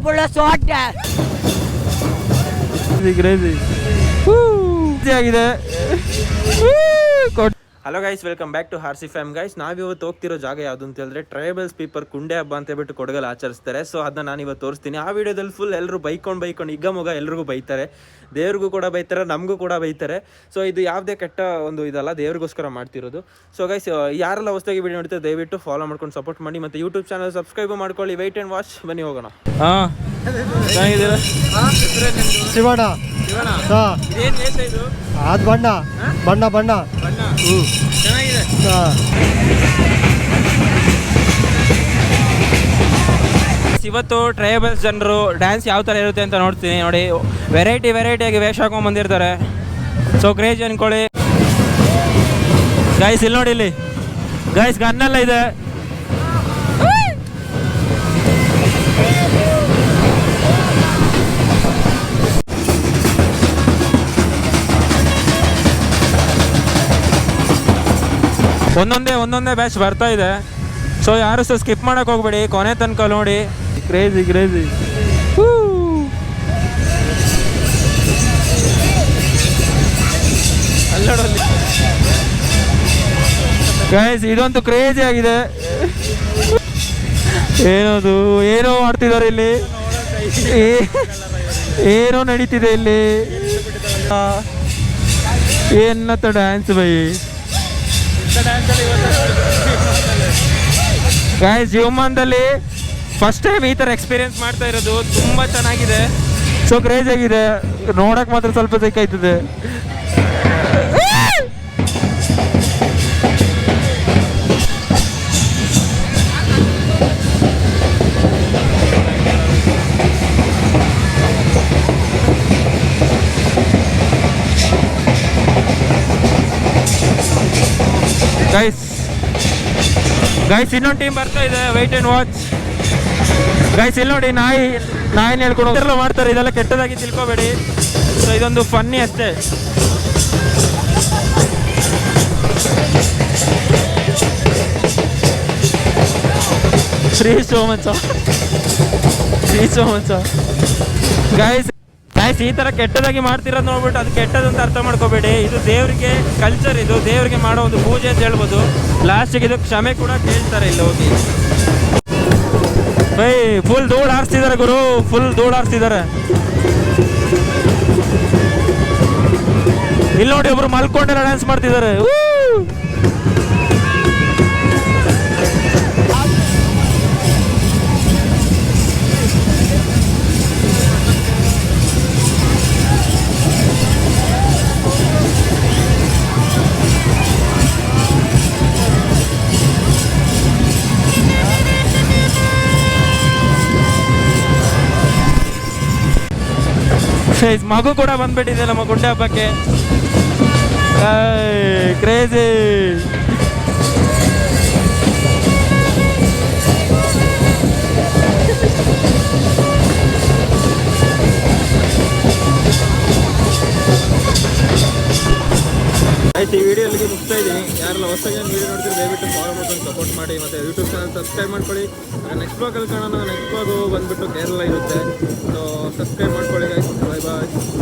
ಬುಳ್ಳ ಸೋಟ ಆಗಿದೆ. Hello guys, welcome back to Harsi fam. Guys, ನಾವಿವತ್ತು ಹೋಗ್ತಿರೋ ಜಾಗ ಯಾವುದು ಅಂತ ಹೇಳಿದ್ರೆ ಟ್ರೈಬಲ್ಸ್ ಪೀಪಲ್ ಕುಂಡೆ ಹಬ್ಬ ಅಂತ ಹೇಳ್ಬಿಟ್ಟು ಕೊಡಗಲ್ಲಿ ಆಚರಿಸ್ತಾರೆ. ಸೊ ಅದನ್ನ ನಾನು ಇವತ್ತು ತೋರಿಸ್ತೀನಿ. ಆ ವಿಡಿಯೋದಲ್ಲಿ ಫುಲ್ ಎಲ್ಲರೂ ಬೈಕೊಂಡು ಈಗ ಮೊಗ ಎಲ್ರಿಗೂ ಬೈತಾರೆ, ದೇವ್ರಿಗೂ ಕೂಡ ಬೈತಾರೆ, ನಮಗೂ ಕೂಡ ಬೈತಾರೆ. ಸೊ ಇದು ಯಾವುದೇ ಕೆಟ್ಟ ಒಂದು ಇದಲ್ಲ, ದೇವ್ರಿಗೋಸ್ಕರ ಮಾಡ್ತಿರೋದು. ಸೊ ಗೈಸ್, ಯಾರೆಲ್ಲ ಹೊಸದಾಗಿ ವಿಡಿಯೋ ನೋಡ್ತಾರೆ ದಯವಿಟ್ಟು ಫಾಲೋ ಮಾಡ್ಕೊಂಡು ಸಪೋರ್ಟ್ ಮಾಡಿ, ಮತ್ತು ಯೂಟ್ಯೂಬ್ ಚಾನಲ್ ಸಬ್ಸ್ಕ್ರೈಬ್ ಮಾಡ್ಕೊಳ್ಳಿ. Wait and watch. ಬನ್ನಿ ಹೋಗೋಣ. ಚೆನ್ನಾಗಿದ್ದೀರಾ? ಶಿವಣ್ಣ ಅದು ಬಣ್ಣ ಬಣ್ಣ ಬಣ್ಣ ಚೆನ್ನಾಗಿದೆ. ಇವತ್ತು ಟ್ರೈಬಲ್ಸ್ ಜನರು ಡ್ಯಾನ್ಸ್ ಯಾವ ಥರ ಇರುತ್ತೆ ಅಂತ ನೋಡ್ತೀನಿ. ನೋಡಿ, ವೆರೈಟಿಯಾಗಿ ವೇಷ ಹಾಕೊಂಡು ಬಂದಿರ್ತಾರೆ. ಸೊ ಕ್ರೇಜ್ ಅನ್ಕೊಳ್ಳಿ. ಗೈಸ್ ಇಲ್ಲಿ ನೋಡಿ, ಇಲ್ಲಿ ಗೈಸ್ ಗನ್ನೆಲ್ಲ ಇದೆ. ಒಂದೊಂದೇ ಬ್ಯಾಚ್ ಬರ್ತಾ ಇದೆ. ಸೊ ಯಾರು ಸಹ ಸ್ಕಿಪ್ ಮಾಡಕ್ಕೆ ಹೋಗ್ಬೇಡಿ, ಕೊನೆ ತನಕ ನೋಡಿ. ಕ್ರೇಜಿ ಅಲ್ಲೋಡಲ್ಲಿ ಗೈಸ್, ಇದಂತೂ ಕ್ರೇಜಿ ಆಗಿದೆ. ಏನದು ಏನೋ ಮಾಡ್ತಿದ್ದಾರೆ ಇಲ್ಲಿ, ಏನೋ ನಡೀತಿದೆ ಇಲ್ಲಿ. ಏನತ್ತ ಡ್ಯಾನ್ಸ್ ಬೈ ಗೈಸ್, ಜೀವಮಾನದಲ್ಲಿ ಫಸ್ಟ್ ಟೈಮ್ ಈ ಥರ ಎಕ್ಸ್ಪೀರಿಯನ್ಸ್ ಮಾಡ್ತಾ ಇರೋದು. ತುಂಬ ಚೆನ್ನಾಗಿದೆ. ಸೊ ಕ್ರೇಜ್ ಆಗಿದೆ. ನೋಡಕ್ಕೆ ಮಾತ್ರ ಸ್ವಲ್ಪ ಸಿಕ್ಕಾಯ್ತದೆ. ಗೈಸ್ ಇನ್ನೊಂದು ಟೀಮ್ ಬರ್ತಾ ಇದೆ. Weight and watch. ಗೈಸ್ ಇಲ್ಲಿ ನೋಡಿ, ನಾಯಿನ ಹೇಳ್ಕೊಂಡು ಎಲ್ಲ ಮಾಡ್ತಾರೆ. ಇದೆಲ್ಲ ಕೆಟ್ಟದಾಗಿ ತಿಳ್ಕೊಬೇಡಿ. ಸೊ ಇದೊಂದು ಫನ್ನಿ ಅಷ್ಟೇ. ಶ್ರೀ ಸೋಮಂಚ ಗೈಸ್, ಈ ಥರ ಕೆಟ್ಟದಾಗಿ ಮಾಡ್ತಿರೋದು ನೋಡ್ಬಿಟ್ಟು ಅದು ಕೆಟ್ಟದಂತ ಅರ್ಥ ಮಾಡ್ಕೋಬೇಡಿ. ಇದು ದೇವರಿಗೆ ಕಲ್ಚರ್, ಇದು ದೇವರಿಗೆ ಮಾಡೋ ಒಂದು ಪೂಜೆ ಅಂತ ಹೇಳ್ಬೋದು. ಲಾಸ್ಟಿಗೆ ಇದು ಕ್ಷಮೆ ಕೂಡ ಕೇಳ್ತಾರೆ ಇಲ್ಲಿ ಹೋಗಿ. ಬೈ ಫುಲ್ ಧೂಳು ಹಾರಿಸ್ತಿದ್ದಾರೆ ಗುರು, ಫುಲ್ ಧೂಳು ಹಾರಿಸ್ತಿದ್ದಾರೆ. ಇಲ್ಲಿ ನೋಡಿ, ಒಬ್ರು ಮಲ್ಕೊಂಡೆಲ್ಲ ಡ್ಯಾನ್ಸ್ ಮಾಡ್ತಿದ್ದಾರೆ. ಮಗು ಕೂಡ ಬಂದ್ಬಿಟ್ಟಿದೆ ನಮ್ಮ ಗುಂಡೆ ಹಬ್ಬಕ್ಕೆ. ಕ್ರೇಜಿ. ಆಯ್ತು, ಈ ವಿಡಿಯೋ ಅಲ್ಲಿಗೆ ಮುಗ್ತಾ ಇದ್ದೀನಿ. ಯಾರೆಲ್ಲ ಹೊಸದಾಗಿ ವಿಡಿಯೋ ನೋಡ್ತೀರಿ ದಯವಿಟ್ಟು ಫಾಲೋ ಮಾಡ್ಕೊಂಡು ಸಪೋರ್ಟ್ ಮಾಡಿ, ಮತ್ತು ಯೂಟ್ಯೂಬ್ ಚಾನಲ್ ಸಬ್ಸ್ಕ್ರೈಬ್ ಮಾಡ್ಕೊಳ್ಳಿ. ನೆಕ್ಸ್ಟ್ ಬ್ಲಾಗಲ್ಲಿ ಕಾಣೋಣ. ನೆಕ್ಸ್ಟ್ ಬ್ಲಾಗು ಬಂದುಬಿಟ್ಟು ಕೇರಳ ಇರುತ್ತೆ. ಸೊ ಸಬ್ಸ್ಕ್ರೈಬ್ ಮಾಡ್ಕೊಳ್ಳಿ ಗೈಸ್. ಬಾಯ್.